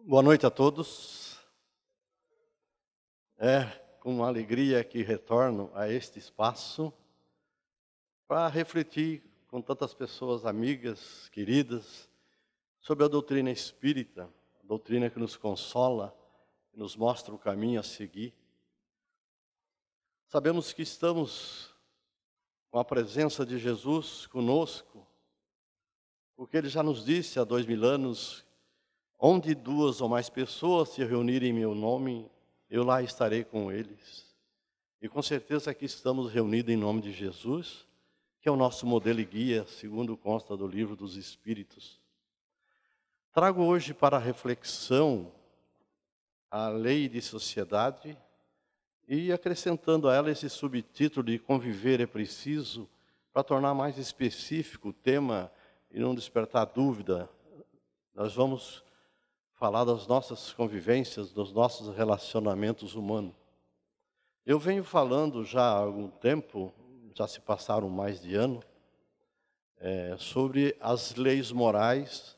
Boa noite a todos. É com alegria que retorno a este espaço para refletir com tantas pessoas amigas, queridas, sobre a doutrina espírita, a doutrina que nos consola, que nos mostra o caminho a seguir. Sabemos que estamos com a presença de Jesus conosco, porque Ele já nos disse há 2000 anos, onde duas ou mais pessoas se reunirem em meu nome, eu lá estarei com eles. E com certeza aqui estamos reunidos em nome de Jesus, que é o nosso modelo e guia, segundo consta do Livro dos Espíritos. Trago hoje para reflexão a lei de sociedade e acrescentando a ela esse subtítulo de conviver é preciso, para tornar mais específico o tema e não despertar dúvida. Nós vamos falar das nossas convivências, dos nossos relacionamentos humanos. Eu venho falando já há algum tempo, já se passaram mais de ano, sobre as leis morais,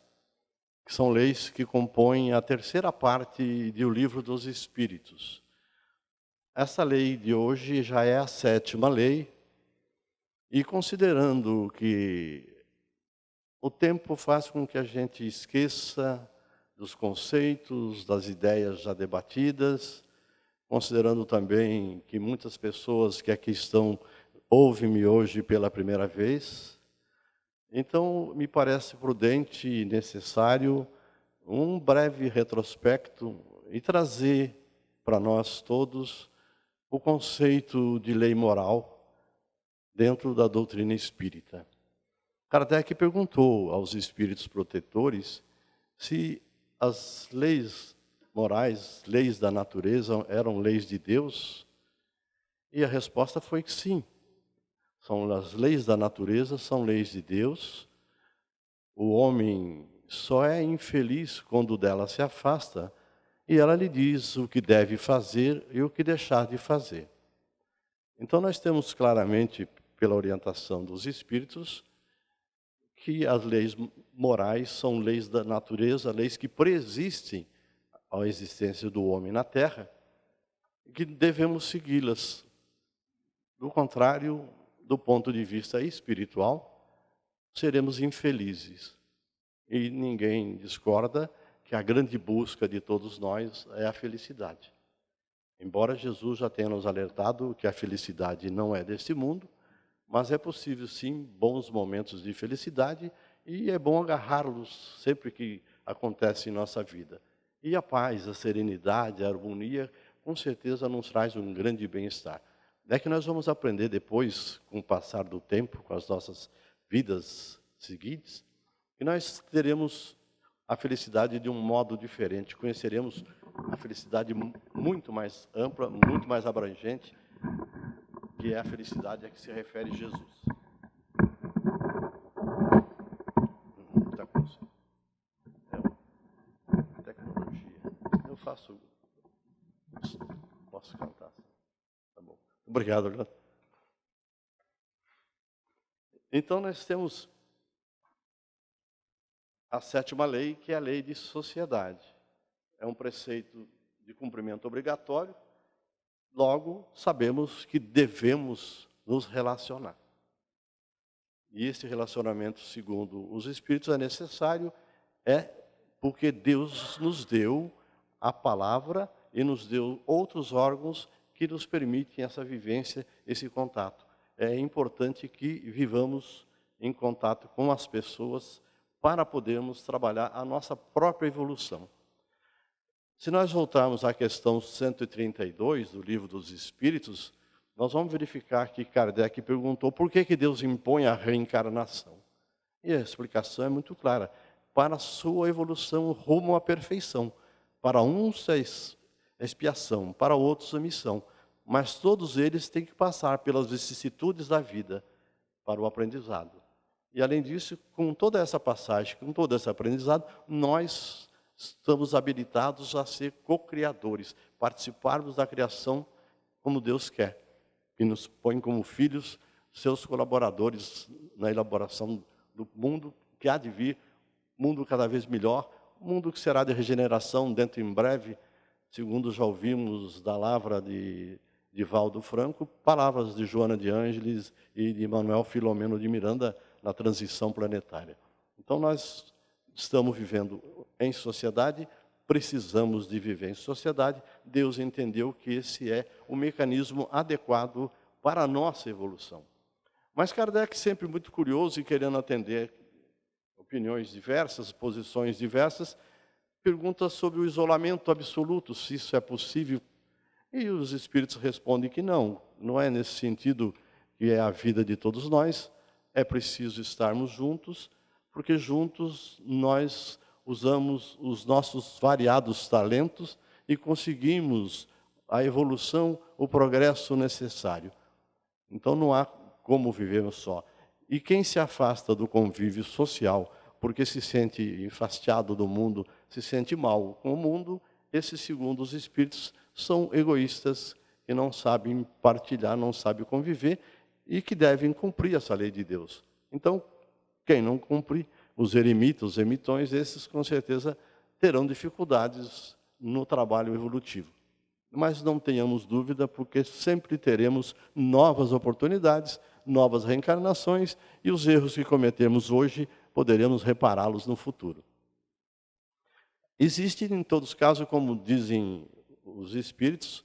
que são leis que compõem a terceira parte do Livro dos Espíritos. Essa lei de hoje já é a 7ª lei, e considerando que o tempo faz com que a gente esqueça dos conceitos, das ideias já debatidas, considerando também que muitas pessoas que aqui estão ouvem-me hoje pela primeira vez, então me parece prudente e necessário um breve retrospecto e trazer para nós todos o conceito de lei moral dentro da doutrina espírita. Kardec perguntou aos espíritos protetores se as leis morais, leis da natureza, eram leis de Deus, e a resposta foi que sim. São as leis da natureza, são leis de Deus. O homem só é infeliz quando dela se afasta, e ela lhe diz o que deve fazer e o que deixar de fazer. Então nós temos claramente, pela orientação dos espíritos, que as leis morais são leis da natureza, leis que preexistem à existência do homem na Terra, e que devemos segui-las. Do contrário, do ponto de vista espiritual, seremos infelizes. E ninguém discorda que a grande busca de todos nós é a felicidade. Embora Jesus já tenha nos alertado que a felicidade não é deste mundo, mas é possível sim bons momentos de felicidade, e é bom agarrá-los sempre que acontece em nossa vida. E a paz, a serenidade, a harmonia, com certeza nos traz um grande bem-estar. É que nós vamos aprender depois, com o passar do tempo, com as nossas vidas seguintes, que nós teremos a felicidade de um modo diferente. Conheceremos a felicidade muito mais ampla, muito mais abrangente, que é a felicidade a que se refere Jesus. Muita coisa. É tecnologia. Eu faço... Posso cantar? Tá bom. Obrigado, Leandro. Então nós temos a 7ª lei, que é a lei de sociedade. É um preceito de cumprimento obrigatório, logo sabemos que devemos nos relacionar. E esse relacionamento, segundo os Espíritos, é necessário, porque Deus nos deu a palavra e nos deu outros órgãos que nos permitem essa vivência, esse contato. É importante que vivamos em contato com as pessoas para podermos trabalhar a nossa própria evolução. Se nós voltarmos à questão 132 do Livro dos Espíritos, nós vamos verificar que Kardec perguntou por que Deus impõe a reencarnação. E a explicação é muito clara: para a sua evolução rumo à perfeição. Para uns é expiação, para outros é missão. Mas todos eles têm que passar pelas vicissitudes da vida para o aprendizado. E além disso, com toda essa passagem, com todo esse aprendizado, nós estamos habilitados a ser co-criadores, participarmos da criação como Deus quer, que nos põe como filhos, seus colaboradores na elaboração do mundo que há de vir, mundo cada vez melhor, mundo que será de regeneração dentro em breve, segundo já ouvimos da lavra de Valdo Franco, palavras de Joana de Ângeles e de Manuel Filomeno de Miranda na transição planetária. Então nós estamos vivendo em sociedade, precisamos de viver em sociedade. Deus entendeu que esse é o mecanismo adequado para a nossa evolução. Mas Kardec, sempre muito curioso e querendo atender opiniões diversas, posições diversas, pergunta sobre o isolamento absoluto, se isso é possível. E os espíritos respondem que não é nesse sentido que é a vida de todos nós, é preciso estarmos juntos, porque juntos nós usamos os nossos variados talentos e conseguimos a evolução, o progresso necessário. Então não há como vivermos só. E quem se afasta do convívio social, porque se sente enfastiado do mundo, se sente mal com o mundo, esses, segundo os espíritos, são egoístas, que não sabem partilhar, não sabem conviver, e que devem cumprir essa lei de Deus. Então, quem não cumprir, os eremitas, os emitões, esses com certeza terão dificuldades no trabalho evolutivo. Mas não tenhamos dúvida, porque sempre teremos novas oportunidades, novas reencarnações, e os erros que cometemos hoje, poderemos repará-los no futuro. Existe, em todos os casos, como dizem os espíritos,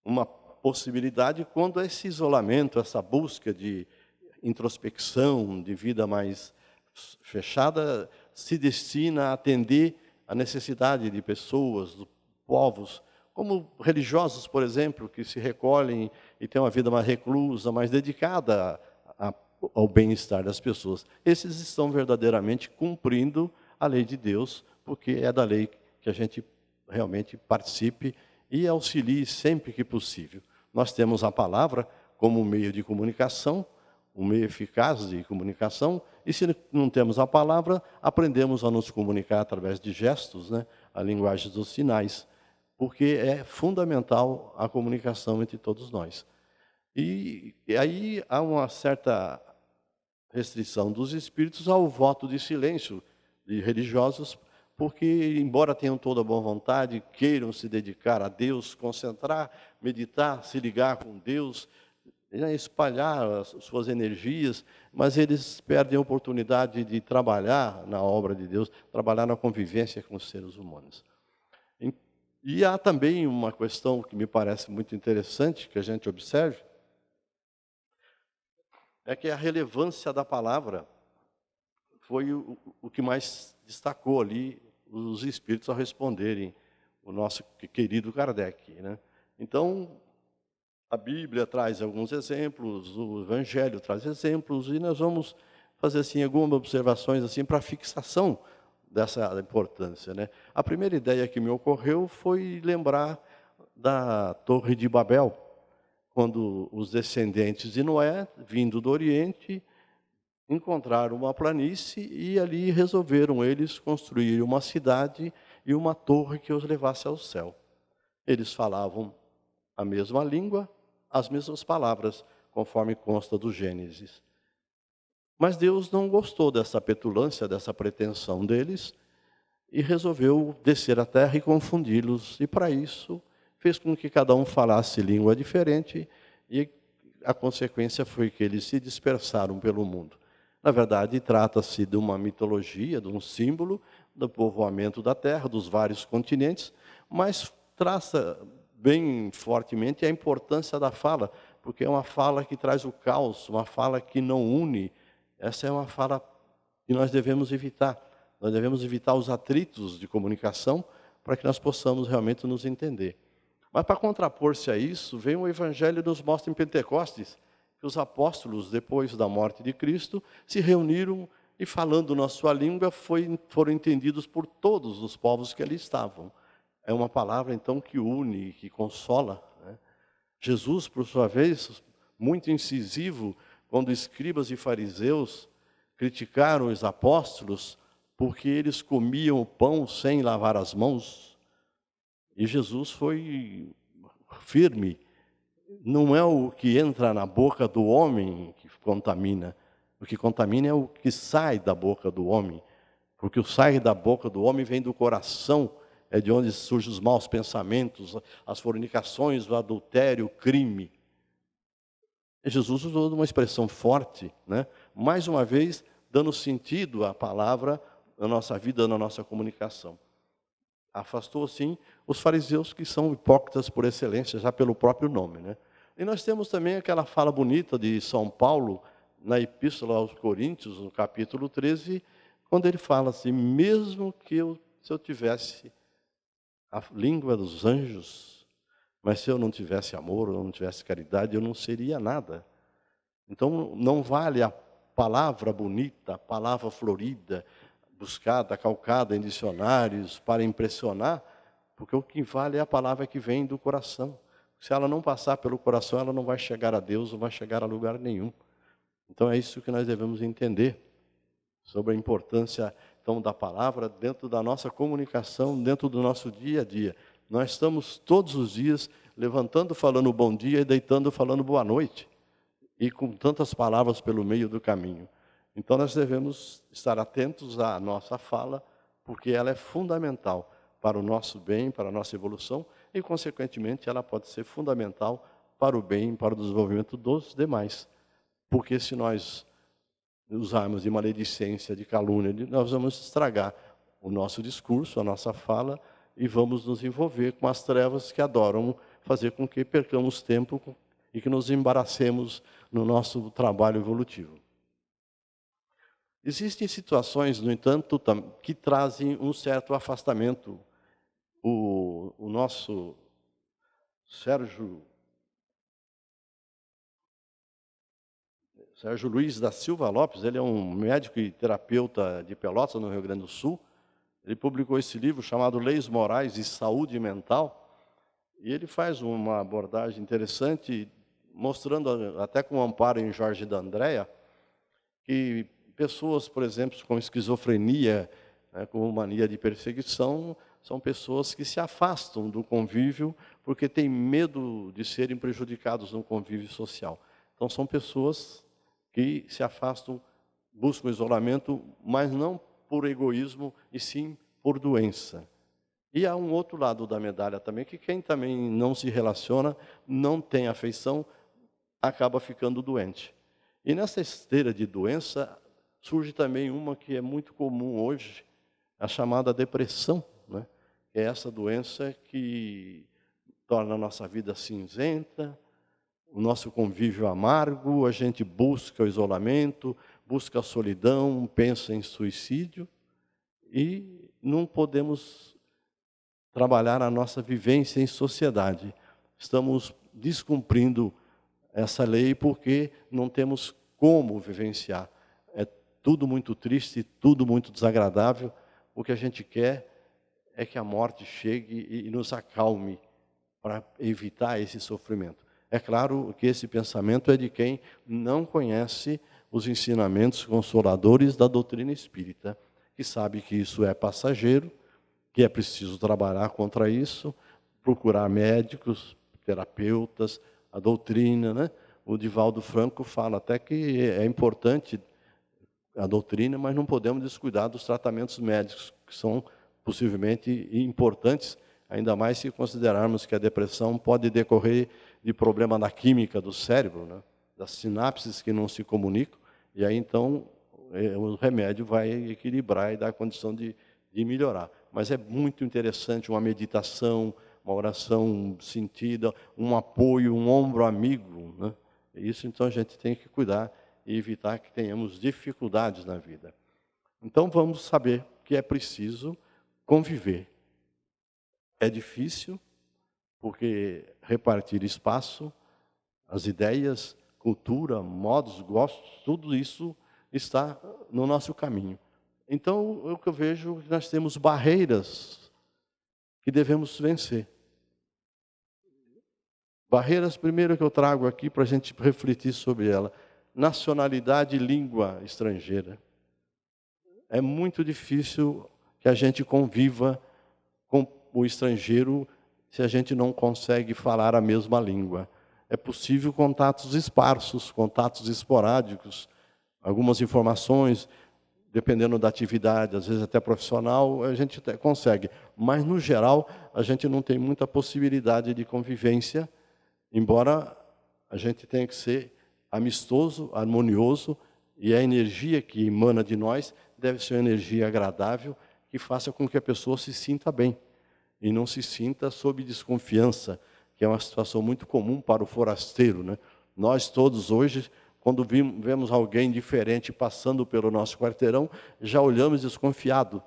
uma possibilidade quando esse isolamento, essa busca de introspecção, de vida mais fechada, se destina a atender a necessidade de pessoas, de povos, como religiosos, por exemplo, que se recolhem e têm uma vida mais reclusa, mais dedicada ao bem-estar das pessoas. Esses estão verdadeiramente cumprindo a lei de Deus, porque é da lei que a gente realmente participe e auxilie sempre que possível. Nós temos a palavra como meio de comunicação, um meio eficaz de comunicação, e se não temos a palavra, aprendemos a nos comunicar através de gestos, né? A linguagem dos sinais, porque é fundamental a comunicação entre todos nós. E aí há uma certa restrição dos espíritos ao voto de silêncio de religiosos, porque, embora tenham toda a boa vontade, queiram se dedicar a Deus, concentrar, meditar, se ligar com Deus, espalhar as suas energias, mas eles perdem a oportunidade de trabalhar na obra de Deus, trabalhar na convivência com os seres humanos. E há também uma questão que me parece muito interessante, que a gente observe, é que a relevância da palavra foi o que mais destacou ali os espíritos ao responderem o nosso querido Kardec, né? Então, a Bíblia traz alguns exemplos, o Evangelho traz exemplos, e nós vamos fazer assim, algumas observações assim, para a fixação dessa importância, né? A primeira ideia que me ocorreu foi lembrar da Torre de Babel, quando os descendentes de Noé, vindo do Oriente, encontraram uma planície e ali resolveram eles construir uma cidade e uma torre que os levasse ao céu. Eles falavam a mesma língua, as mesmas palavras, conforme consta do Gênesis. Mas Deus não gostou dessa petulância, dessa pretensão deles, e resolveu descer à terra e confundi-los. E para isso, fez com que cada um falasse língua diferente, e a consequência foi que eles se dispersaram pelo mundo. Na verdade, trata-se de uma mitologia, de um símbolo do povoamento da terra, dos vários continentes, mas traça bem fortemente a importância da fala, porque é uma fala que traz o caos, uma fala que não une. Essa é uma fala que nós devemos evitar. Nós devemos evitar os atritos de comunicação para que nós possamos realmente nos entender. Mas para contrapor-se a isso, vem o Evangelho nos mostra em Pentecostes, que os apóstolos, depois da morte de Cristo, se reuniram e, falando na sua língua, foram entendidos por todos os povos que ali estavam. É uma palavra, então, que une, que consola, né? Jesus, por sua vez, muito incisivo, quando escribas e fariseus criticaram os apóstolos porque eles comiam o pão sem lavar as mãos. E Jesus foi firme. Não é o que entra na boca do homem que contamina. O que contamina é o que sai da boca do homem. Porque o sai da boca do homem vem do coração, é de onde surgem os maus pensamentos, as fornicações, o adultério, o crime. E Jesus usou uma expressão forte, né? Mais uma vez, dando sentido à palavra na nossa vida, na nossa comunicação. Afastou, sim, os fariseus, que são hipócritas por excelência, já pelo próprio nome, né? E nós temos também aquela fala bonita de São Paulo, na Epístola aos Coríntios, no capítulo 13, quando ele fala assim: mesmo que se eu tivesse a língua dos anjos, mas se eu não tivesse amor, ou não tivesse caridade, eu não seria nada. Então, não vale a palavra bonita, a palavra florida, buscada, calcada em dicionários para impressionar, porque o que vale é a palavra que vem do coração. Se ela não passar pelo coração, ela não vai chegar a Deus, não vai chegar a lugar nenhum. Então, é isso que nós devemos entender sobre a importância, então, da palavra dentro da nossa comunicação, dentro do nosso dia a dia. Nós estamos todos os dias levantando falando bom dia e deitando falando boa noite, e com tantas palavras pelo meio do caminho. Então nós devemos estar atentos à nossa fala, porque ela é fundamental para o nosso bem, para a nossa evolução, e consequentemente ela pode ser fundamental para o bem, para o desenvolvimento dos demais. Porque se nós usarmos de maledicência, de calúnia, nós vamos estragar o nosso discurso, a nossa fala, e vamos nos envolver com as trevas que adoram fazer com que percamos tempo e que nos embaracemos no nosso trabalho evolutivo. Existem situações, no entanto, que trazem um certo afastamento. O nosso Sérgio Luiz da Silva Lopes, ele é um médico e terapeuta de Pelotas, no Rio Grande do Sul. Ele publicou esse livro chamado Leis Morais e Saúde Mental, e ele faz uma abordagem interessante, mostrando, até com amparo em Jorge D'Andrea, que pessoas, por exemplo, com esquizofrenia, né, com mania de perseguição, são pessoas que se afastam do convívio porque têm medo de serem prejudicados no convívio social. Então, são pessoas que se afastam, buscam isolamento, mas não por egoísmo, e sim por doença. E há um outro lado da medalha também, que quem também não se relaciona, não tem afeição, acaba ficando doente. E nessa esteira de doença, surge também uma que é muito comum hoje, a chamada depressão, né? É essa doença que torna a nossa vida cinzenta, o nosso convívio amargo, a gente busca o isolamento, busca a solidão, pensa em suicídio, e não podemos trabalhar a nossa vivência em sociedade. Estamos descumprindo essa lei porque não temos como vivenciar. É tudo muito triste, tudo muito desagradável. O que a gente quer é que a morte chegue e nos acalme para evitar esse sofrimento. É claro que esse pensamento é de quem não conhece os ensinamentos consoladores da doutrina espírita, que sabe que isso é passageiro, que é preciso trabalhar contra isso, procurar médicos, terapeutas, a doutrina, né? O Divaldo Franco fala até que é importante a doutrina, mas não podemos descuidar dos tratamentos médicos, que são possivelmente importantes, ainda mais se considerarmos que a depressão pode decorrer de problema na química do cérebro, né? Das sinapses que não se comunicam, e aí então o remédio vai equilibrar e dar a condição de melhorar. Mas é muito interessante uma meditação, uma oração sentida, um apoio, um ombro amigo, né? Isso então a gente tem que cuidar e evitar que tenhamos dificuldades na vida. Então vamos saber que é preciso conviver. É difícil, porque repartir espaço, as ideias, cultura, modos, gostos, tudo isso está no nosso caminho. Então, o que eu vejo é que nós temos barreiras que devemos vencer. Barreiras, primeiro, que eu trago aqui para a gente refletir sobre ela. Nacionalidade e língua estrangeira. É muito difícil que a gente conviva com o estrangeiro se a gente não consegue falar a mesma língua. É possível contatos esparsos, contatos esporádicos, algumas informações dependendo da atividade, às vezes até profissional, a gente até consegue. Mas, no geral, a gente não tem muita possibilidade de convivência, embora a gente tenha que ser amistoso, harmonioso, e a energia que emana de nós deve ser uma energia agradável, que faça com que a pessoa se sinta bem, e não se sinta sob desconfiança, que é uma situação muito comum para o forasteiro, né? Nós todos hoje, quando vemos alguém diferente passando pelo nosso quarteirão, já olhamos desconfiado,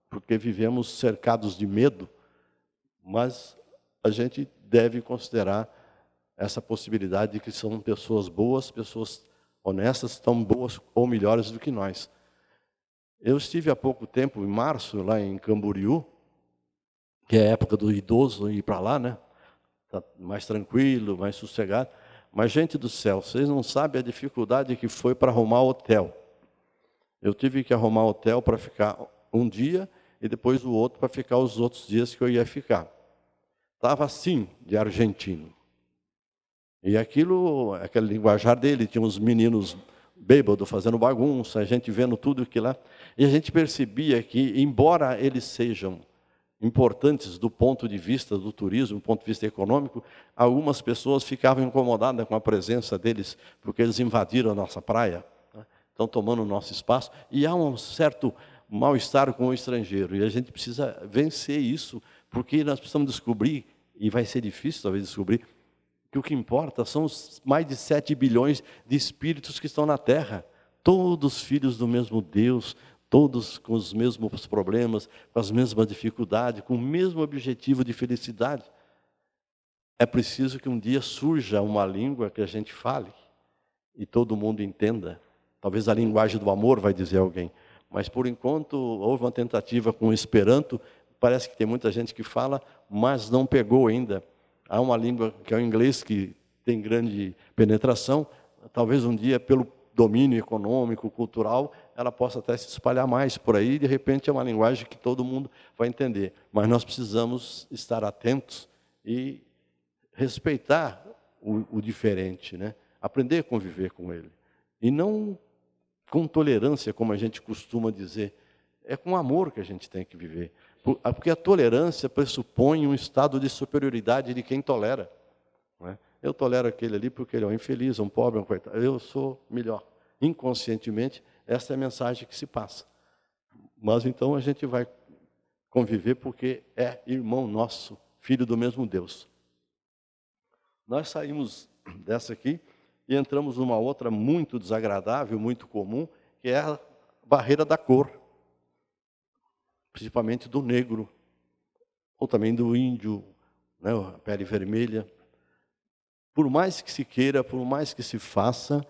porque vivemos cercados de medo, mas a gente deve considerar essa possibilidade de que são pessoas boas, pessoas honestas, tão boas ou melhores do que nós. Eu estive há pouco tempo, em março, lá em Camboriú, que é a época do idoso ir para lá, né? Tá mais tranquilo, mais sossegado. Mas, gente do céu, vocês não sabem a dificuldade que foi para arrumar hotel. Eu tive que arrumar hotel para ficar um dia e depois o outro para ficar os outros dias que eu ia ficar. Estava assim, de argentino. E aquilo, aquele linguajar dele, tinha uns meninos bêbados fazendo bagunça, a gente vendo tudo aquilo lá. E a gente percebia que, embora eles sejam importantes do ponto de vista do turismo, do ponto de vista econômico, algumas pessoas ficavam incomodadas com a presença deles, porque eles invadiram a nossa praia, né? Estão tomando o nosso espaço, e há um certo mal-estar com o estrangeiro, e a gente precisa vencer isso, porque nós precisamos descobrir, e vai ser difícil talvez descobrir, que o que importa são os mais de 7 bilhões de espíritos que estão na Terra, todos filhos do mesmo Deus, todos com os mesmos problemas, com as mesmas dificuldades, com o mesmo objetivo de felicidade. É preciso que um dia surja uma língua que a gente fale e todo mundo entenda. Talvez a linguagem do amor, vai dizer alguém. Mas, por enquanto, houve uma tentativa com o Esperanto. Parece que tem muita gente que fala, mas não pegou ainda. Há uma língua que é o inglês, que tem grande penetração. Talvez um dia, pelo domínio econômico, cultural, ela possa até se espalhar mais por aí, e de repente é uma linguagem que todo mundo vai entender. Mas nós precisamos estar atentos e respeitar o diferente, né? Aprender a conviver com ele. E não com tolerância, como a gente costuma dizer, é com amor que a gente tem que viver. Porque a tolerância pressupõe um estado de superioridade de quem tolera, não é? Eu tolero aquele ali porque ele é um infeliz, um pobre, um coitado. Eu sou melhor. Inconscientemente, essa é a mensagem que se passa. Mas então a gente vai conviver porque é irmão nosso, filho do mesmo Deus. Nós saímos dessa aqui e entramos numa outra muito desagradável, muito comum, que é a barreira da cor. Principalmente do negro, ou também do índio, né, a pele vermelha. Por mais que se queira, por mais que se faça,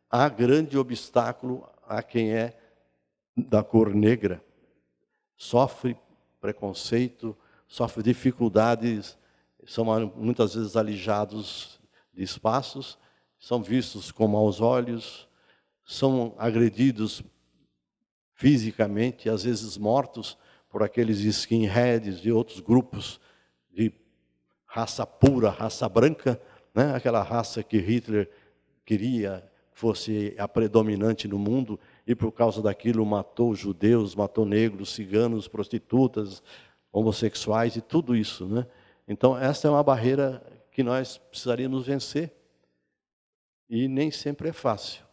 há grande obstáculo a quem é da cor negra. Sofre preconceito, sofre dificuldades, são muitas vezes alijados de espaços, são vistos com maus olhos, são agredidos fisicamente, às vezes mortos por aqueles skinheads e outros grupos de raça pura, raça branca, né? Aquela raça que Hitler queria que fosse a predominante no mundo, e por causa daquilo matou judeus, matou negros, ciganos, prostitutas, homossexuais e tudo isso, né? Então essa é uma barreira que nós precisaríamos vencer, e nem sempre é fácil.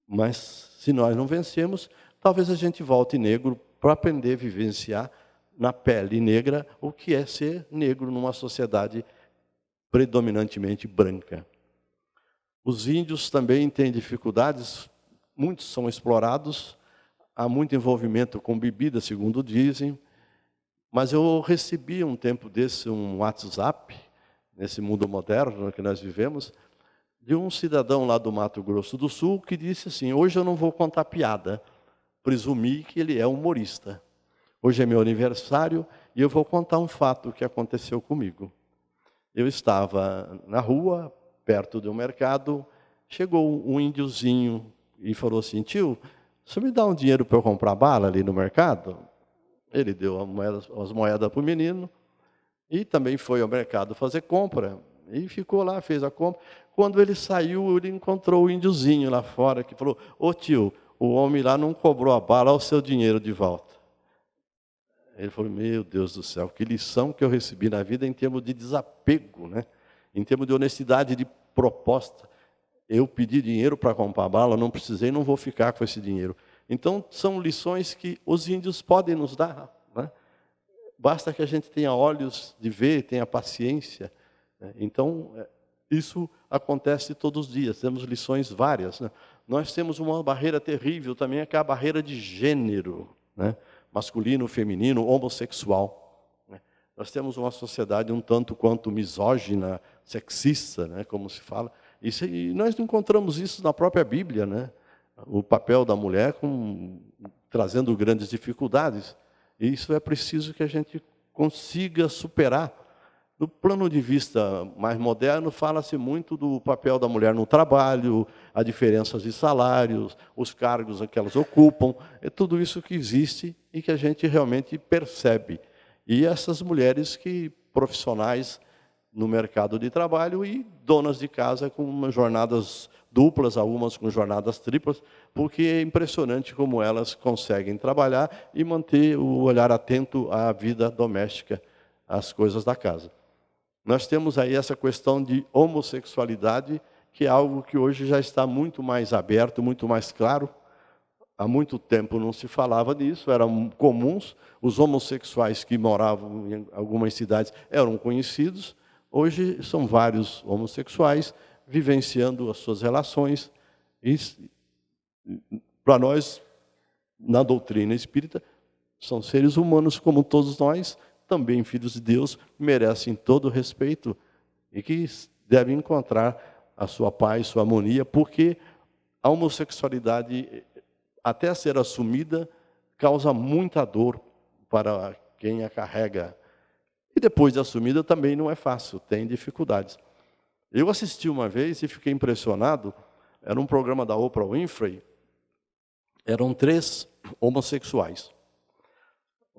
Mas se nós não vencemos, talvez a gente volte negro para aprender a vivenciar na pele negra o que é ser negro numa sociedade predominantemente branca. Os índios também têm dificuldades, muitos são explorados, há muito envolvimento com bebida, segundo dizem, mas eu recebi um tempo desse um WhatsApp, nesse mundo moderno que nós vivemos, de um cidadão lá do Mato Grosso do Sul que disse assim: hoje eu não vou contar piada, presumi que ele é humorista. Hoje é meu aniversário e eu vou contar um fato que aconteceu comigo. Eu estava na rua, perto do mercado, chegou um índiozinho e falou assim: tio, você me dá um dinheiro para eu comprar bala ali no mercado? Ele deu as moedas para o menino e também foi ao mercado fazer compra. E ficou lá, fez a compra. Quando ele saiu, ele encontrou o índiozinho lá fora, que falou: ô tio, o homem lá não cobrou a bala, o seu dinheiro de volta. Ele falou, meu Deus do céu, que lição que eu recebi na vida em termos de desapego, né? Em termos de honestidade de proposta. Eu pedi dinheiro para comprar a bala, não precisei, não vou ficar com esse dinheiro. Então, são lições que os índios podem nos dar, né? Basta que a gente tenha olhos de ver, tenha paciência, né? Então, isso acontece todos os dias, temos lições várias, né? Nós temos uma barreira terrível também, que é a barreira de gênero, né? Masculino, feminino, homossexual, né? Nós temos uma sociedade um tanto quanto misógina, sexista, né? Como se fala, e nós encontramos isso na própria Bíblia, né? O papel da mulher trazendo grandes dificuldades. E isso é preciso que a gente consiga superar. Do plano de vista mais moderno, fala-se muito do papel da mulher no trabalho, as diferenças de salários, os cargos que elas ocupam, é tudo isso que existe e que a gente realmente percebe. E essas mulheres profissionais no mercado de trabalho e donas de casa com jornadas duplas, algumas com jornadas triplas, porque é impressionante como elas conseguem trabalhar e manter o olhar atento à vida doméstica, às coisas da casa. Nós temos aí essa questão de homossexualidade, que é algo que hoje já está muito mais aberto, muito mais claro. Há muito tempo não se falava disso, eram comuns, os homossexuais que moravam em algumas cidades eram conhecidos. Hoje são vários homossexuais vivenciando as suas relações. E, para nós, na doutrina espírita, são seres humanos como todos nós, também filhos de Deus, merecem todo o respeito e que devem encontrar a sua paz, sua harmonia, porque a homossexualidade, até ser assumida, causa muita dor para quem a carrega. E depois de assumida também não é fácil, tem dificuldades. Eu assisti uma vez e fiquei impressionado, era um programa da Oprah Winfrey, eram 3 homossexuais.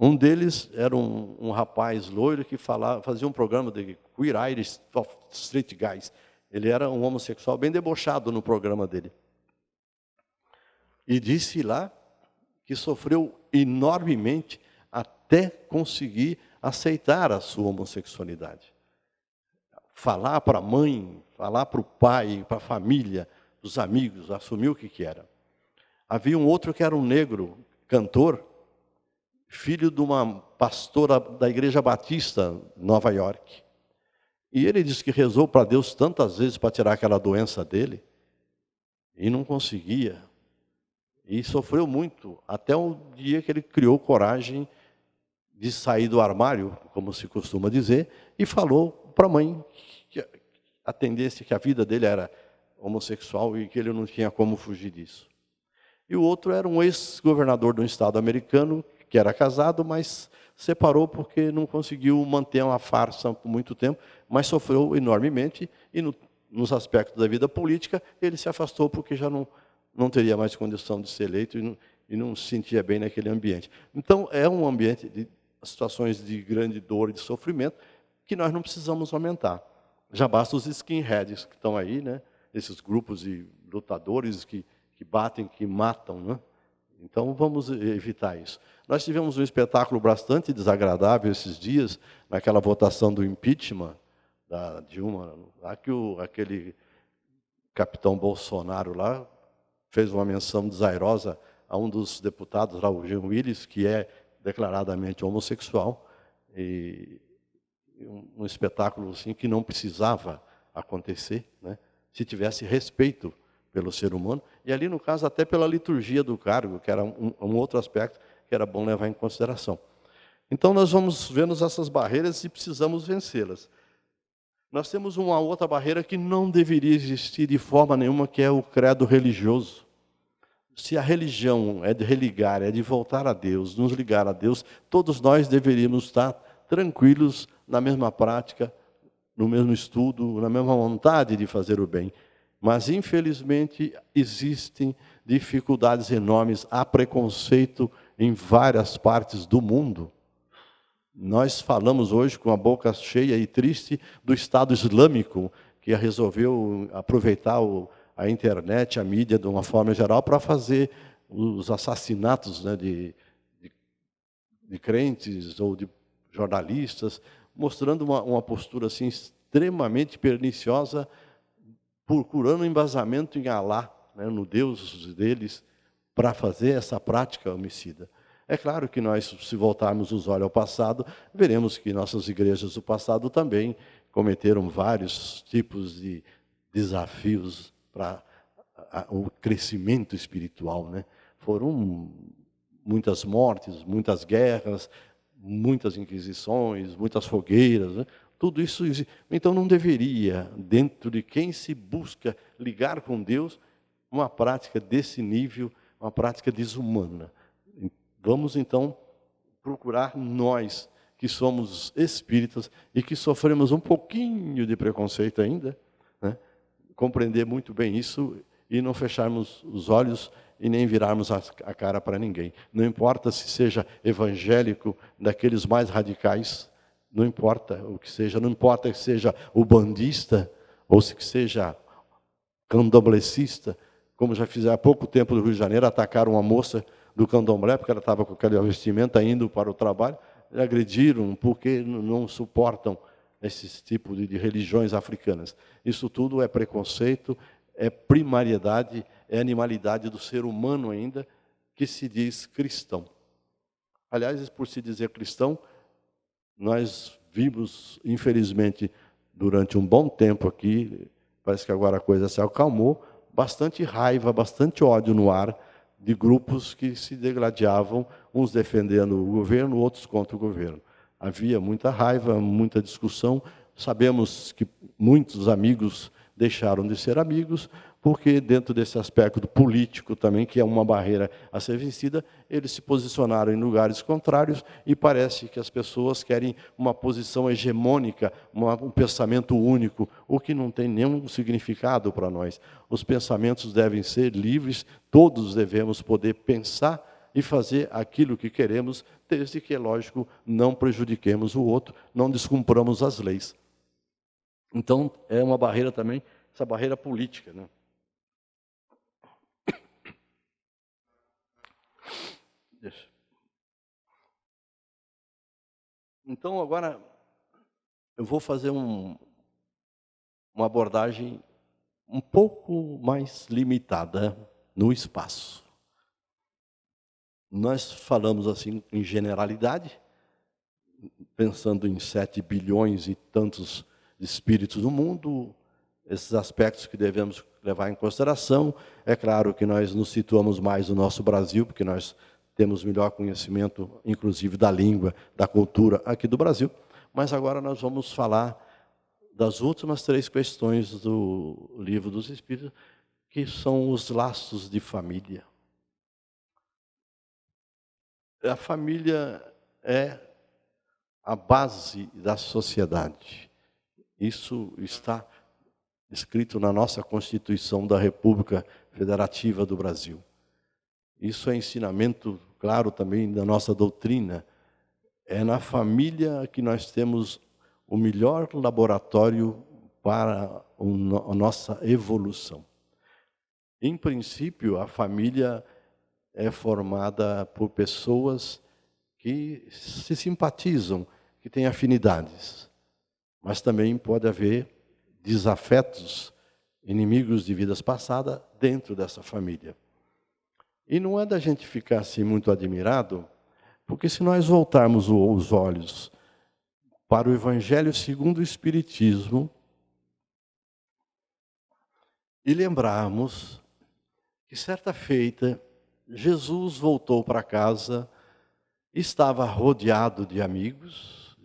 Um deles era um rapaz loiro que fazia um programa de Queer Irish Street Guys. Ele era um homossexual bem debochado no programa dele. E disse lá que sofreu enormemente até conseguir aceitar a sua homossexualidade. Falar para a mãe, falar para o pai, para a família, para os amigos, assumir o que era. Havia um outro que era um negro, cantor, filho de uma pastora da Igreja Batista, em Nova York. E ele disse que rezou para Deus tantas vezes para tirar aquela doença dele, e não conseguia. E sofreu muito, até o dia que ele criou coragem de sair do armário, como se costuma dizer, e falou para a mãe que atendesse que a vida dele era homossexual e que ele não tinha como fugir disso. E o outro era um ex-governador de um estado americano, que era casado, mas separou porque não conseguiu manter uma farsa por muito tempo, mas sofreu enormemente e nos aspectos da vida política ele se afastou porque já não teria mais condição de ser eleito e não se sentia bem naquele ambiente. Então, é um ambiente de situações de grande dor e de sofrimento que nós não precisamos aumentar. Já basta os skinheads que estão aí, né? Esses grupos de lutadores que batem, que matam, né? Então, vamos evitar isso. Nós tivemos um espetáculo bastante desagradável esses dias, naquela votação do impeachment da Dilma, lá que aquele capitão Bolsonaro lá fez uma menção desairosa a um dos deputados, lá, o Jean Willis, que é declaradamente homossexual, e um espetáculo assim, que não precisava acontecer, né? Se tivesse respeito pelo ser humano, e ali, no caso, até pela liturgia do cargo, que era um outro aspecto que era bom levar em consideração. Então, nós vamos vendo essas barreiras e precisamos vencê-las. Nós temos uma outra barreira que não deveria existir de forma nenhuma, que é o credo religioso. Se a religião é de religar, é de voltar a Deus, nos ligar a Deus, todos nós deveríamos estar tranquilos na mesma prática, no mesmo estudo, na mesma vontade de fazer o bem. Mas, infelizmente, existem dificuldades enormes, há preconceito em várias partes do mundo. Nós falamos hoje com a boca cheia e triste do Estado Islâmico, que resolveu aproveitar a internet, a mídia, de uma forma geral, para fazer os assassinatos, né, de crentes ou de jornalistas, mostrando uma postura assim, extremamente perniciosa, procurando embasamento em Alá, né, no Deus deles, para fazer essa prática homicida. É claro que nós, se voltarmos os olhos ao passado, veremos que nossas igrejas do passado também cometeram vários tipos de desafios para o crescimento espiritual, né? Foram muitas mortes, muitas guerras, muitas inquisições, muitas fogueiras, né? Tudo isso, então não deveria, dentro de quem se busca ligar com Deus, uma prática desse nível, uma prática desumana. Vamos então procurar nós, que somos espíritas e que sofremos um pouquinho de preconceito ainda, né? Compreender muito bem isso e não fecharmos os olhos e nem virarmos a cara para ninguém. Não importa se seja evangélico, daqueles mais radicais, não importa o que seja, não importa que seja ubandista, ou se que seja candomblessista, como já fizeram há pouco tempo no Rio de Janeiro, atacaram uma moça do candomblé, porque ela estava com aquela vestimenta indo para o trabalho, e agrediram porque não suportam esse tipo de religiões africanas. Isso tudo é preconceito, é primariedade, é animalidade do ser humano ainda, que se diz cristão. Aliás, por se dizer cristão, nós vimos, infelizmente, durante um bom tempo aqui, parece que agora a coisa se acalmou, bastante raiva, bastante ódio no ar, de grupos que se degladiavam, uns defendendo o governo, outros contra o governo. Havia muita raiva, muita discussão. Sabemos que muitos amigos deixaram de ser amigos, porque dentro desse aspecto político também, que é uma barreira a ser vencida, eles se posicionaram em lugares contrários e parece que as pessoas querem uma posição hegemônica, um pensamento único, o que não tem nenhum significado para nós. Os pensamentos devem ser livres, todos devemos poder pensar e fazer aquilo que queremos, desde que, é lógico, não prejudiquemos o outro, não descumpramos as leis. Então, é uma barreira também, essa barreira política, né? Deixa. Então, agora, eu vou fazer uma abordagem um pouco mais limitada no espaço. Nós falamos assim em generalidade, pensando em 7 bilhões e tantos espíritos no mundo, esses aspectos que devemos levar em consideração. É claro que nós nos situamos mais no nosso Brasil, porque nós temos melhor conhecimento, inclusive, da língua, da cultura aqui do Brasil. Mas agora nós vamos falar das últimas 3 questões do Livro dos Espíritos, que são os laços de família. A família é a base da sociedade. Isso está escrito na nossa Constituição da República Federativa do Brasil. Isso é ensinamento, claro, também da nossa doutrina. É na família que nós temos o melhor laboratório para a nossa evolução. Em princípio, a família é formada por pessoas que se simpatizam, que têm afinidades. Mas também pode haver desafetos, inimigos de vidas passadas dentro dessa família. E não é da gente ficar assim muito admirado, porque se nós voltarmos os olhos para o Evangelho segundo o Espiritismo e lembrarmos que certa feita Jesus voltou para casa, estava rodeado de amigos,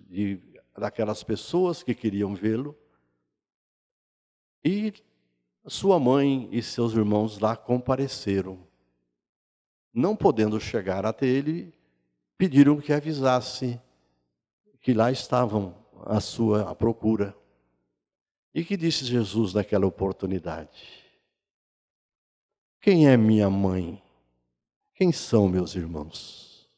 daquelas pessoas que queriam vê-lo, e sua mãe e seus irmãos lá compareceram. Não podendo chegar até ele, pediram que avisasse que lá estavam à procura. E que disse Jesus naquela oportunidade? Quem é minha mãe? Quem são meus irmãos?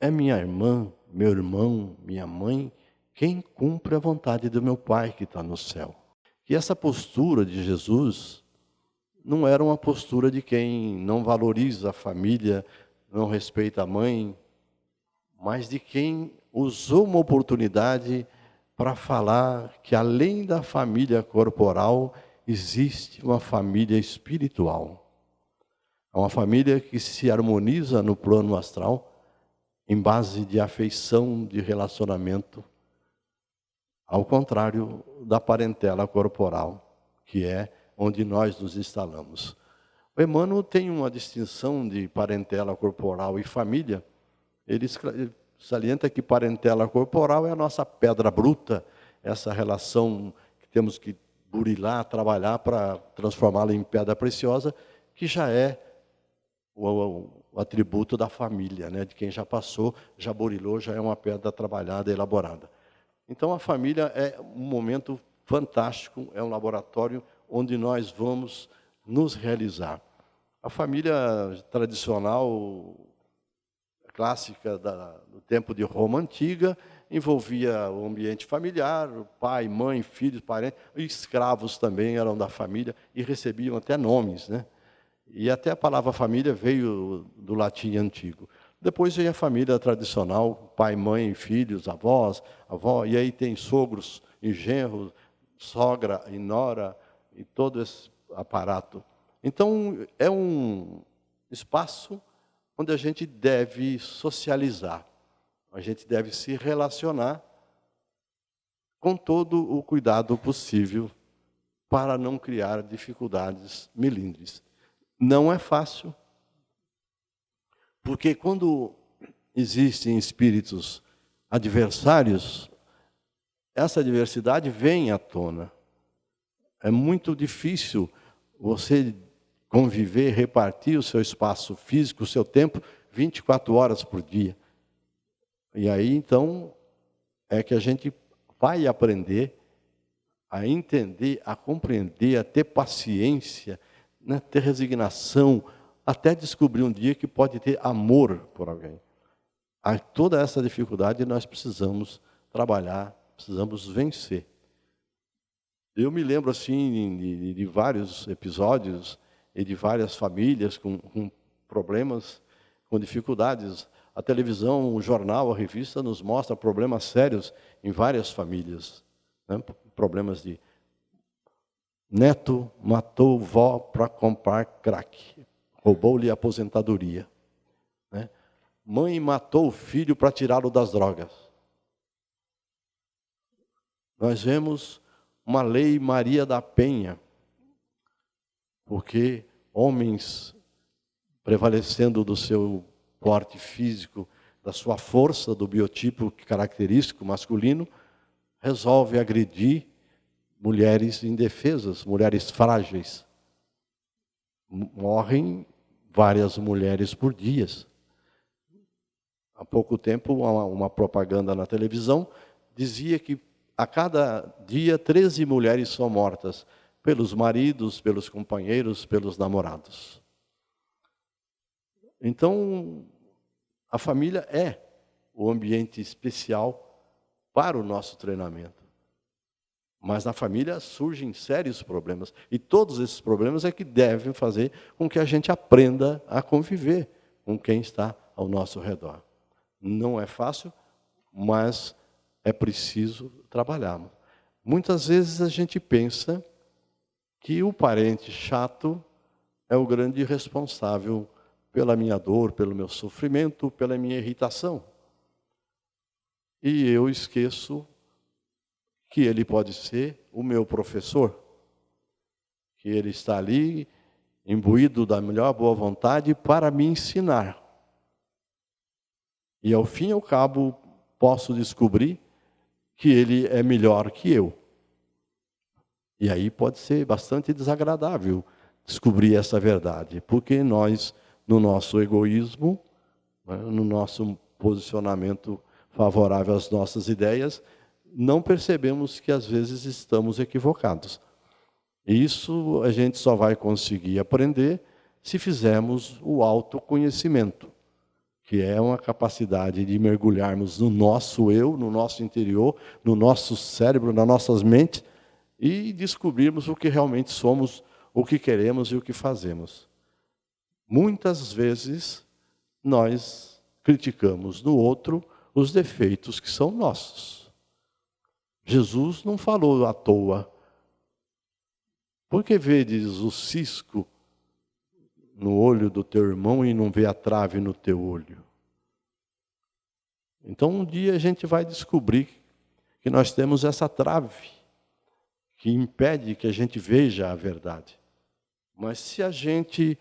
É minha irmã, meu irmão, minha mãe, quem cumpre a vontade do meu Pai que está no céu. E essa postura de Jesus não era uma postura de quem não valoriza a família, não respeita a mãe, mas de quem usou uma oportunidade para falar que além da família corporal, existe uma família espiritual. É uma família que se harmoniza no plano astral, em base de afeição, de relacionamento, ao contrário da parentela corporal, que é onde nós nos instalamos. O Emmanuel tem uma distinção de parentela corporal e família. Ele salienta que parentela corporal é a nossa pedra bruta, essa relação que temos que burilar, trabalhar para transformá-la em pedra preciosa, que já é o atributo da família, né? De quem já passou, já burilou, já é uma pedra trabalhada, elaborada. Então a família é um momento fantástico, é um laboratório onde nós vamos nos realizar. A família tradicional, clássica do tempo de Roma antiga, envolvia o ambiente familiar, pai, mãe, filhos, parentes, escravos também eram da família e recebiam até nomes, né? E até a palavra família veio do latim antigo. Depois veio a família tradicional, pai, mãe, filhos, avós, avó, e aí tem sogros e genros, sogra e nora, e todo esse aparato. Então, é um espaço onde a gente deve socializar, a gente deve se relacionar com todo o cuidado possível para não criar dificuldades melindres. Não é fácil, porque quando existem espíritos adversários, essa adversidade vem à tona. É muito difícil você conviver, repartir o seu espaço físico, o seu tempo, 24 horas por dia. E aí, então, é que a gente vai aprender a entender, a compreender, a ter paciência, né, ter resignação, até descobrir um dia que pode ter amor por alguém. Toda essa dificuldade nós precisamos trabalhar, precisamos vencer. Eu me lembro assim de vários episódios e de várias famílias com problemas, com dificuldades. A televisão, o jornal, a revista nos mostra problemas sérios em várias famílias, né? Problemas de neto matou vó para comprar crack, roubou-lhe a aposentadoria, né? Mãe matou o filho para tirá-lo das drogas. Nós vemos uma lei Maria da Penha, porque homens prevalecendo do seu porte físico, da sua força, do biotipo característico masculino, resolve agredir mulheres indefesas, mulheres frágeis. Morrem várias mulheres por dia. Há pouco tempo, uma propaganda na televisão dizia que a cada dia 13 mulheres são mortas pelos maridos, pelos companheiros, pelos namorados. Então, a família é o ambiente especial para o nosso treinamento. Mas na família surgem sérios problemas. E todos esses problemas é que devem fazer com que a gente aprenda a conviver com quem está ao nosso redor. Não é fácil, mas é preciso trabalhar. Muitas vezes a gente pensa que o parente chato é o grande responsável pela minha dor, pelo meu sofrimento, pela minha irritação. E eu esqueço que ele pode ser o meu professor, que ele está ali, imbuído da melhor boa vontade, para me ensinar. E ao fim e ao cabo, posso descobrir que ele é melhor que eu. E aí pode ser bastante desagradável descobrir essa verdade, porque nós, no nosso egoísmo, no nosso posicionamento favorável às nossas ideias, não percebemos que às vezes estamos equivocados. E isso a gente só vai conseguir aprender se fizermos o autoconhecimento, que é uma capacidade de mergulharmos no nosso eu, no nosso interior, no nosso cérebro, nas nossas mentes, e descobrirmos o que realmente somos, o que queremos e o que fazemos. Muitas vezes nós criticamos no outro os defeitos que são nossos. Jesus não falou à toa. Por que vedes o cisco no olho do teu irmão e não vê a trave no teu olho? Então um dia a gente vai descobrir que nós temos essa trave que impede que a gente veja a verdade. Mas se a gente,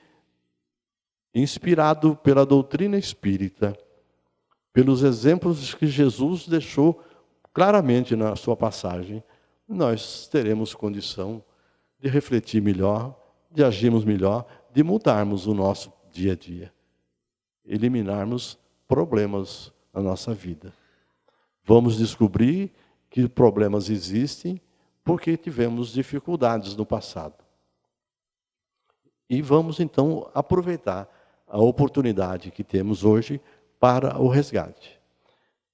inspirado pela doutrina espírita, pelos exemplos que Jesus deixou claramente na sua passagem, nós teremos condição de refletir melhor, de agirmos melhor, de mudarmos o nosso dia a dia, eliminarmos problemas na nossa vida. Vamos descobrir que problemas existem porque tivemos dificuldades no passado. E vamos então aproveitar a oportunidade que temos hoje para o resgate.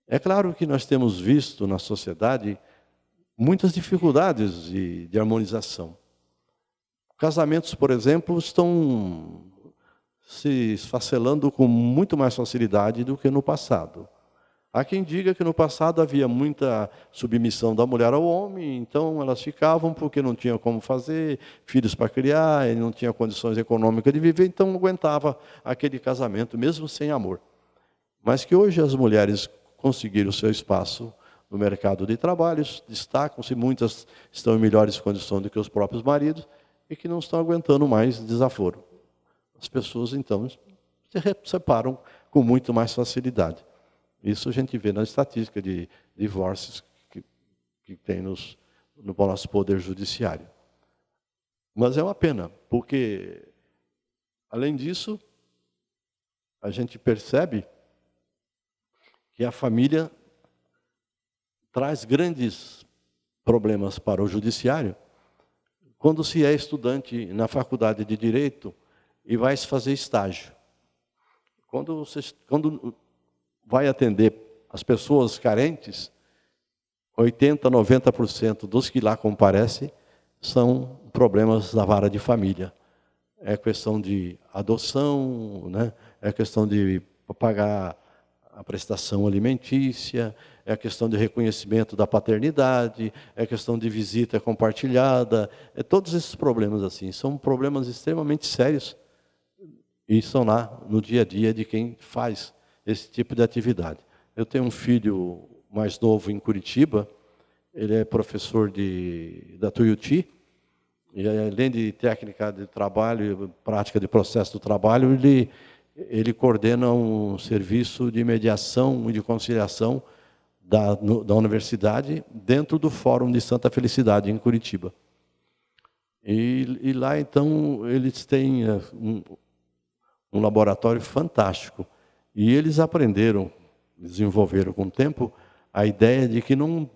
É claro que nós temos visto na sociedade muitas dificuldades de harmonização. Casamentos, por exemplo, estão se esfacelando com muito mais facilidade do que no passado. Há quem diga que no passado havia muita submissão da mulher ao homem, então elas ficavam porque não tinham como fazer, filhos para criar, não tinha condições econômicas de viver, então aguentava aquele casamento, mesmo sem amor. Mas que hoje as mulheres conseguiram o seu espaço no mercado de trabalho, destacam-se, muitas estão em melhores condições do que os próprios maridos, e que não estão aguentando mais desaforo. As pessoas, então, se separam com muito mais facilidade. Isso a gente vê na estatística de divórcios que tem no nosso poder judiciário. Mas é uma pena, porque, além disso, a gente percebe que a família traz grandes problemas para o judiciário quando se é estudante na faculdade de Direito e vai se fazer estágio. Quando vai atender as pessoas carentes, 80%, 90% dos que lá comparecem são problemas da vara de família. É questão de adoção, né? É questão de pagar a prestação alimentícia, é a questão de reconhecimento da paternidade, é a questão de visita compartilhada, todos esses problemas assim, são problemas extremamente sérios e estão lá no dia a dia de quem faz esse tipo de atividade. Eu tenho um filho mais novo em Curitiba, ele é professor da Tuiuti, e além de técnica de trabalho, prática de processo do trabalho, ele coordena um serviço de mediação e de conciliação da universidade dentro do Fórum de Santa Felicidade, em Curitiba. E lá, então, eles têm um laboratório fantástico. E eles aprenderam, desenvolveram com o tempo, a ideia de que não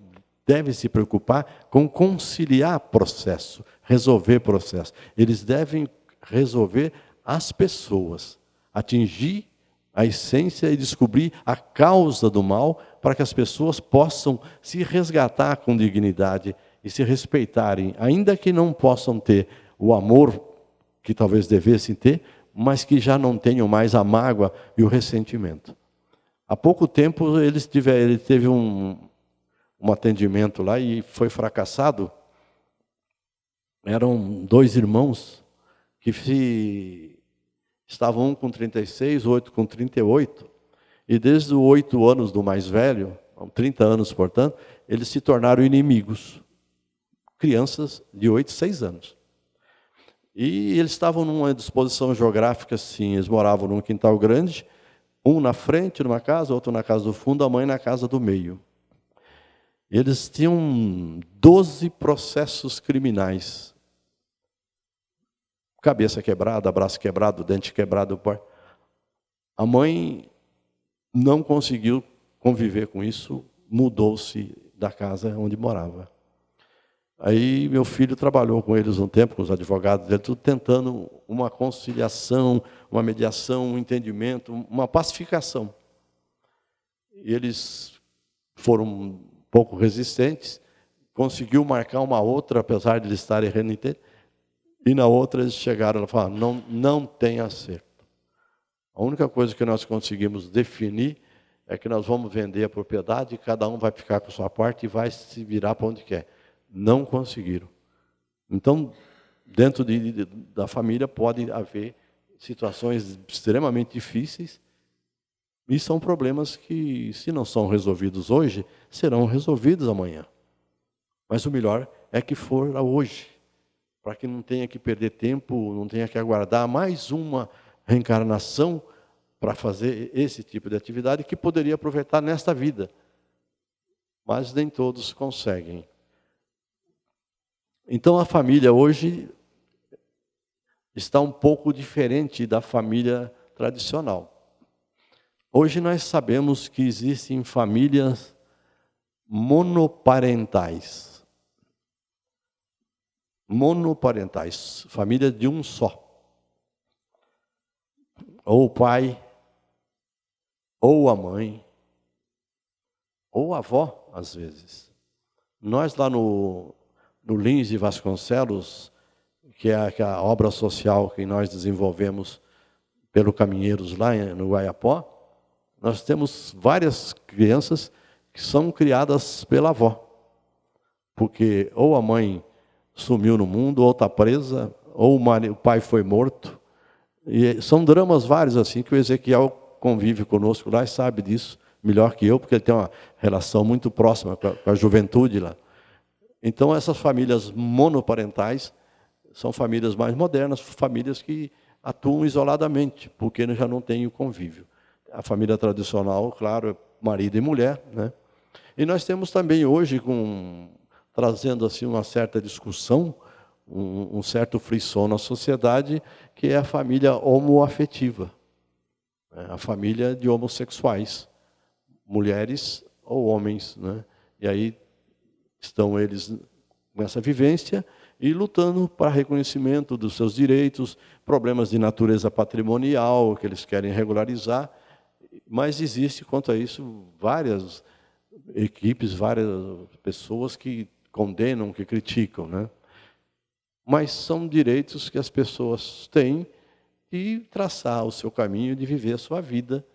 deve se preocupar com conciliar processo, resolver processo. Eles devem resolver as pessoas, atingir a essência e descobrir a causa do mal para que as pessoas possam se resgatar com dignidade e se respeitarem, ainda que não possam ter o amor que talvez devessem ter, mas que já não tenham mais a mágoa e o ressentimento. Há pouco tempo ele teve um atendimento lá e foi fracassado. Eram dois irmãos que estavam um com 36, o outro com 38, e desde os 8 anos do mais velho, 30 anos, portanto, eles se tornaram inimigos. Crianças de 8, 6 anos. E eles estavam numa disposição geográfica assim, eles moravam num quintal grande, um na frente, numa casa, outro na casa do fundo, a mãe na casa do meio. Eles tinham 12 processos criminais. Cabeça quebrada, braço quebrado, dente quebrado. A mãe não conseguiu conviver com isso, mudou-se da casa onde morava. Aí meu filho trabalhou com eles um tempo, com os advogados dele, tudo tentando uma conciliação, uma mediação, um entendimento, uma pacificação. E eles foram um pouco resistentes, conseguiu marcar uma outra, apesar de eles estarem renitentes, E na outra eles chegaram e falaram, não tem acerto. A única coisa que nós conseguimos definir é que nós vamos vender a propriedade e cada um vai ficar com a sua parte e vai se virar para onde quer. Não conseguiram. Então, dentro da família pode haver situações extremamente difíceis e são problemas que, se não são resolvidos hoje, serão resolvidos amanhã. Mas o melhor é que for hoje, para que não tenha que perder tempo, não tenha que aguardar mais uma reencarnação para fazer esse tipo de atividade que poderia aproveitar nesta vida. Mas nem todos conseguem. Então a família hoje está um pouco diferente da família tradicional. Hoje nós sabemos que existem famílias monoparentais. Monoparentais, família de um só. Ou o pai, ou a mãe, ou a avó, às vezes. Nós lá no Lins de Vasconcelos, que é a obra social que nós desenvolvemos pelo Caminheiros lá no Guaiapó, nós temos várias crianças que são criadas pela avó. Porque ou a mãe sumiu no mundo, ou está presa, ou o pai foi morto. E são dramas vários assim, que o Ezequiel convive conosco lá e sabe disso melhor que eu, porque ele tem uma relação muito próxima com a juventude lá. Então essas famílias monoparentais são famílias mais modernas, famílias que atuam isoladamente, porque já não tem o convívio. A família tradicional, claro, é marido e mulher, né? E nós temos também hoje, trazendo assim uma certa discussão, um certo frisson na sociedade, que é a família homoafetiva, a família de homossexuais, mulheres ou homens, né? E aí estão eles nessa vivência e lutando para reconhecimento dos seus direitos, problemas de natureza patrimonial que eles querem regularizar, mas existe quanto a isso várias equipes, várias pessoas que condenam, que criticam, né? Mas são direitos que as pessoas têm de traçar o seu caminho, de viver a sua vida,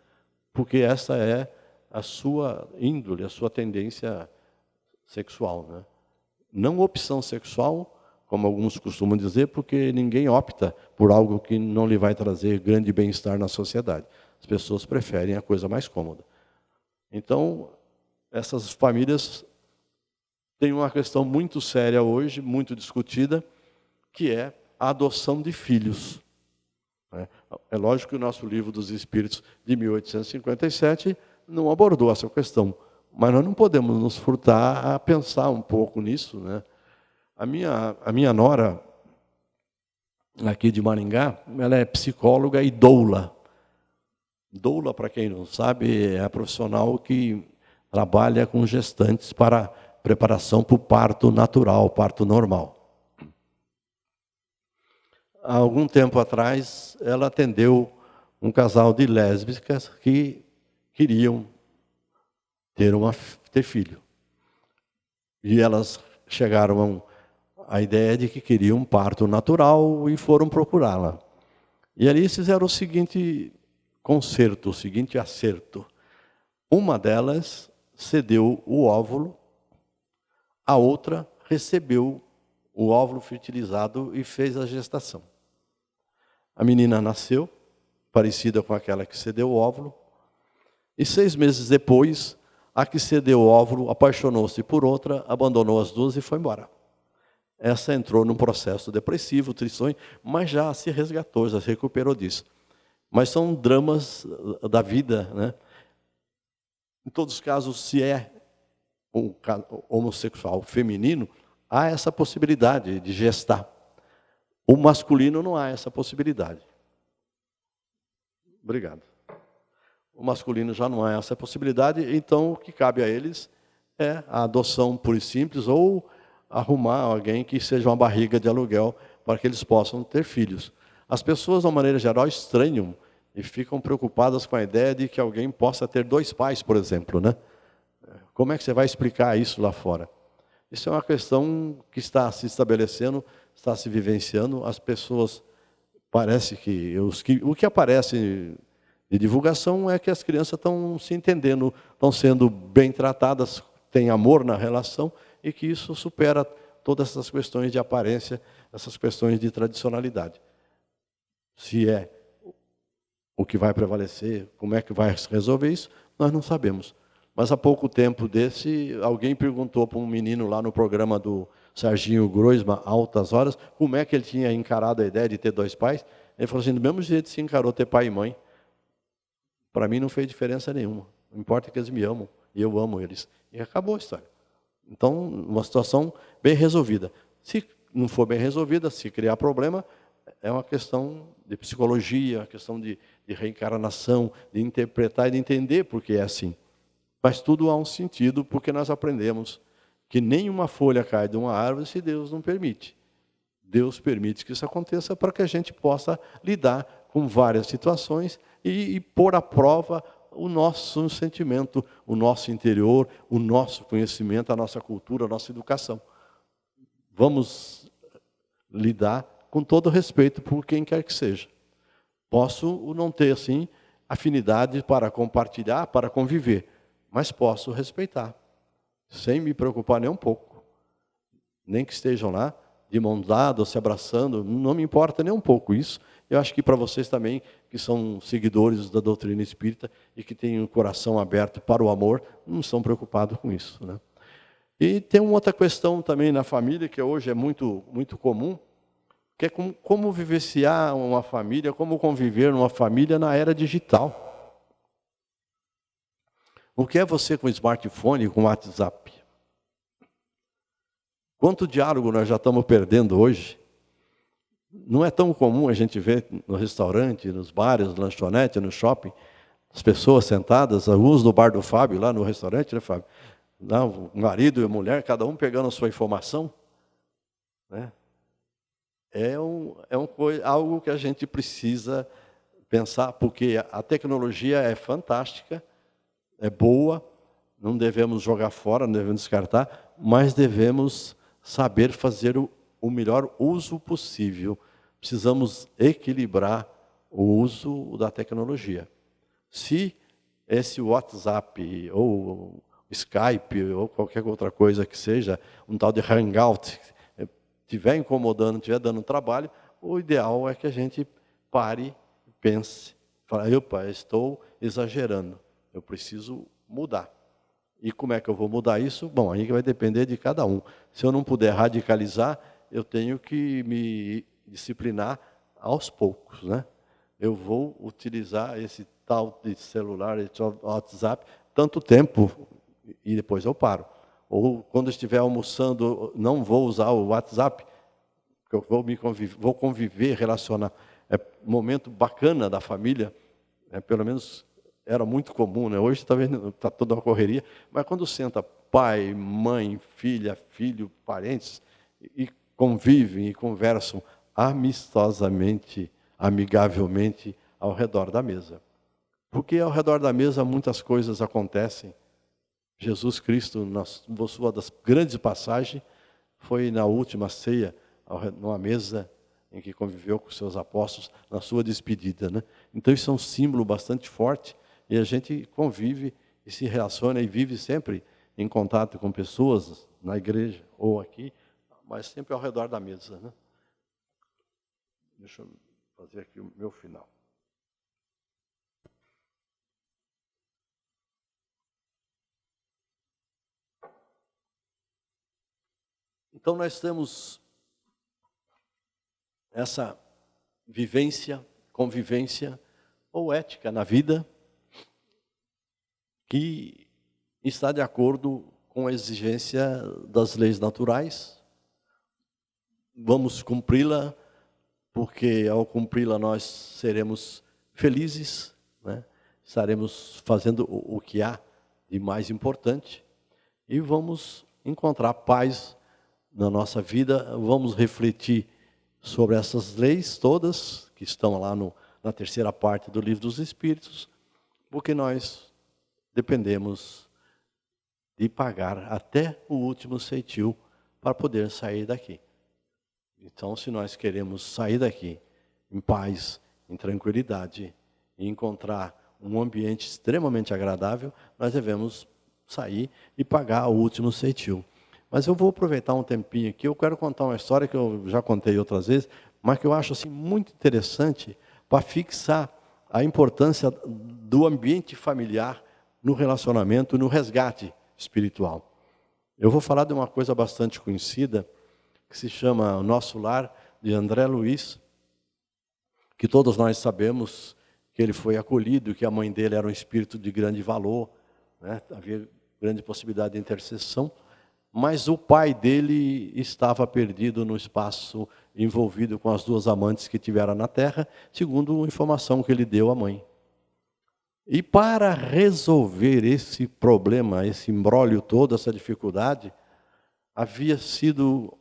porque essa é a sua índole, a sua tendência sexual, né? Não opção sexual, como alguns costumam dizer, porque ninguém opta por algo que não lhe vai trazer grande bem-estar na sociedade. As pessoas preferem a coisa mais cômoda. Então, essas famílias têm uma questão muito séria hoje, muito discutida, que é a adoção de filhos. É lógico que o nosso livro dos Espíritos, de 1857, não abordou essa questão, mas nós não podemos nos furtar a pensar um pouco nisso, né? A minha nora, aqui de Maringá, ela é psicóloga e doula. Doula, para quem não sabe, é a profissional que trabalha com gestantes para preparação para o parto natural, parto normal. Há algum tempo atrás, ela atendeu um casal de lésbicas que queriam ter filho. E elas chegaram à ideia de que queriam um parto natural e foram procurá-la. E ali fizeram o seguinte concerto, o seguinte acerto. Uma delas cedeu o óvulo, a outra recebeu o óvulo fertilizado e fez a gestação. A menina nasceu, parecida com aquela que cedeu o óvulo, e 6 meses depois, a que cedeu o óvulo apaixonou-se por outra, abandonou as duas e foi embora. Essa entrou num processo depressivo, tristonho, mas já se resgatou, já se recuperou disso. Mas são dramas da vida, né? Em todos os casos, se é um homossexual feminino, há essa possibilidade de gestar. O masculino não há essa possibilidade. Obrigado. O masculino já não há essa possibilidade, então o que cabe a eles é a adoção pura e simples ou arrumar alguém que seja uma barriga de aluguel para que eles possam ter filhos. As pessoas, de uma maneira geral, estranham e ficam preocupadas com a ideia de que alguém possa ter 2 pais, por exemplo, né? Como é que você vai explicar isso lá fora? Isso é uma questão que está se estabelecendo está se vivenciando, as pessoas, parece que o que aparece de divulgação é que as crianças estão se entendendo, estão sendo bem tratadas, tem amor na relação, e que isso supera todas essas questões de aparência, essas questões de tradicionalidade. Se é o que vai prevalecer, como é que vai se resolver isso, nós não sabemos. Mas há pouco tempo alguém perguntou para um menino lá no programa do Serginho Groisman, Altas Horas, como é que ele tinha encarado a ideia de ter 2 pais. Ele falou assim, do mesmo jeito que se encarou ter pai e mãe. Para mim não fez diferença nenhuma. Não importa que eles me amam, e eu amo eles. E acabou a história. Então, uma situação bem resolvida. Se não for bem resolvida, se criar problema, é uma questão de psicologia, uma questão de reencarnação, de interpretar e de entender por que é assim. Mas tudo há um sentido, porque nós aprendemos que nenhuma folha cai de uma árvore se Deus não permite. Deus permite que isso aconteça para que a gente possa lidar com várias situações e pôr à prova o nosso sentimento, o nosso interior, o nosso conhecimento, a nossa cultura, a nossa educação. Vamos lidar com todo respeito por quem quer que seja. Posso não ter, assim, afinidade para compartilhar, para conviver, mas posso respeitar, sem me preocupar nem um pouco. Nem que estejam lá, de mão dada, se abraçando, não me importa nem um pouco isso. Eu acho que para vocês também, que são seguidores da doutrina espírita e que têm o coração aberto para o amor, não estão preocupados com isso, né? E tem uma outra questão também na família, que hoje é muito, muito comum, que é como vivenciar uma família, como conviver numa família na era digital. O que é você com smartphone, com WhatsApp? Quanto diálogo nós já estamos perdendo hoje? Não é tão comum a gente ver no restaurante, nos bares, lanchonete, no shopping, as pessoas sentadas, alguns no bar do Fábio, lá no restaurante, né, Fábio? Lá, o marido e a mulher, cada um pegando a sua informação, né? Algo que a gente precisa pensar, porque a tecnologia é fantástica, é boa, não devemos jogar fora, não devemos descartar, mas devemos saber fazer o melhor uso possível. Precisamos equilibrar o uso da tecnologia. Se esse WhatsApp, ou Skype, ou qualquer outra coisa que seja, um tal de Hangout, estiver incomodando, estiver dando trabalho, o ideal é que a gente pare, pense, fale, opa, estou exagerando, eu preciso mudar. E como é que eu vou mudar isso? Bom, aí vai depender de cada um. Se eu não puder radicalizar, eu tenho que me disciplinar aos poucos, né? Eu vou utilizar esse tal de celular, esse WhatsApp, tanto tempo, e depois eu paro. Ou quando estiver almoçando, não vou usar o WhatsApp, porque eu vou conviver, relacionar. É um momento bacana da família, pelo menos era muito comum, né? Hoje está toda uma correria, mas quando senta pai, mãe, filha, filho, parentes, e convivem e conversam amistosamente, amigavelmente ao redor da mesa. Porque ao redor da mesa muitas coisas acontecem. Jesus Cristo, na sua das grandes passagens, foi na última ceia, numa mesa em que conviveu com seus apóstolos, na sua despedida, né? Então isso é um símbolo bastante forte, e a gente convive e se relaciona e vive sempre em contato com pessoas, na igreja ou aqui, mas sempre ao redor da mesa, né? Deixa eu fazer aqui o meu final. Então nós temos essa vivência, convivência ou ética na vida que está de acordo com a exigência das leis naturais. Vamos cumpri-la, porque ao cumpri-la nós seremos felizes, né? Estaremos fazendo o que há de mais importante e vamos encontrar paz na nossa vida, vamos refletir sobre essas leis todas que estão lá na terceira parte do Livro dos Espíritos, porque nós dependemos de pagar até o último ceitil para poder sair daqui. Então, se nós queremos sair daqui em paz, em tranquilidade, e encontrar um ambiente extremamente agradável, nós devemos sair e pagar o último ceitil. Mas eu vou aproveitar um tempinho aqui, eu quero contar uma história que eu já contei outras vezes, mas que eu acho assim, muito interessante para fixar a importância do ambiente familiar no relacionamento, no resgate espiritual. Eu vou falar de uma coisa bastante conhecida, que se chama O Nosso Lar, de André Luiz, que todos nós sabemos que ele foi acolhido, que a mãe dele era um espírito de grande valor, né? Havia grande possibilidade de intercessão, mas o pai dele estava perdido no espaço, envolvido com as duas amantes que tivera na terra, segundo a informação que ele deu à mãe. E para resolver esse problema, esse imbróglio todo, essa dificuldade, havia sido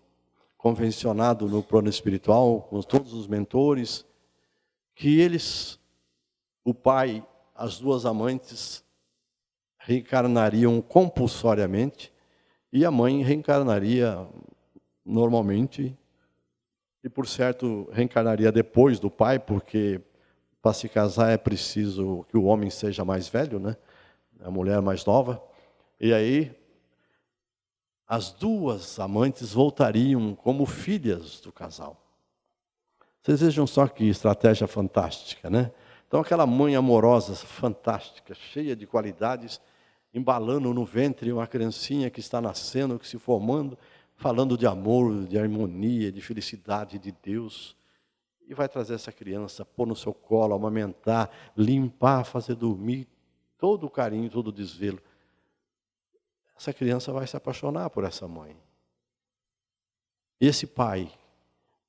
convencionado no plano espiritual, com todos os mentores, que eles, o pai, as duas amantes, reencarnariam compulsoriamente, e a mãe reencarnaria normalmente, e por certo reencarnaria depois do pai, porque para se casar é preciso que o homem seja mais velho, né? A mulher mais nova. E aí as duas amantes voltariam como filhas do casal. Vocês vejam só que estratégia fantástica, né? Então aquela mãe amorosa, fantástica, cheia de qualidades, embalando no ventre uma criancinha que está nascendo, que se formando, falando de amor, de harmonia, de felicidade de Deus. E vai trazer essa criança, pôr no seu colo, amamentar, limpar, fazer dormir, todo o carinho, todo o desvelo. Essa criança vai se apaixonar por essa mãe. E esse pai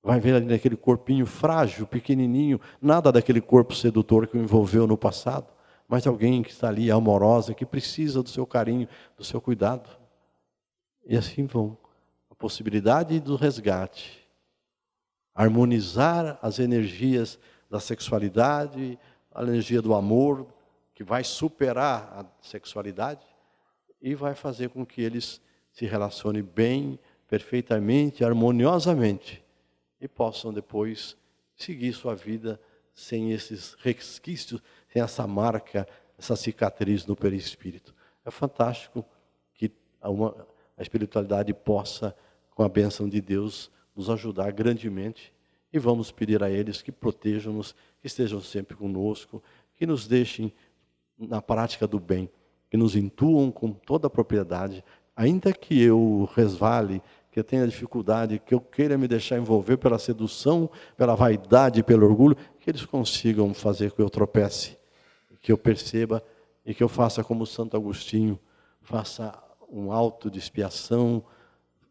vai ver ali naquele corpinho frágil, pequenininho, nada daquele corpo sedutor que o envolveu no passado, mas alguém que está ali amorosa, que precisa do seu carinho, do seu cuidado. E assim vão. A possibilidade do resgate. Harmonizar as energias da sexualidade, a energia do amor, que vai superar a sexualidade, e vai fazer com que eles se relacionem bem, perfeitamente, harmoniosamente, e possam depois seguir sua vida sem esses resquícios, sem essa marca, essa cicatriz no perispírito. É fantástico que a espiritualidade possa, com a bênção de Deus, nos ajudar grandemente, e vamos pedir a eles que protejam-nos, que estejam sempre conosco, que nos deixem na prática do bem, que nos intuam com toda a propriedade, ainda que eu resvale, que eu tenha dificuldade, que eu queira me deixar envolver pela sedução, pela vaidade, pelo orgulho, que eles consigam fazer com que eu tropece, que eu perceba e que eu faça como Santo Agostinho, faça um auto de expiação,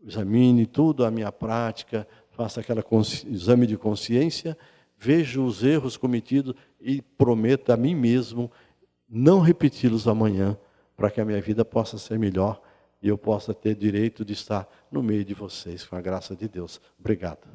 examine tudo a minha prática, faça aquele exame de consciência, veja os erros cometidos e prometa a mim mesmo não repeti-los amanhã, para que a minha vida possa ser melhor e eu possa ter direito de estar no meio de vocês, com a graça de Deus. Obrigado.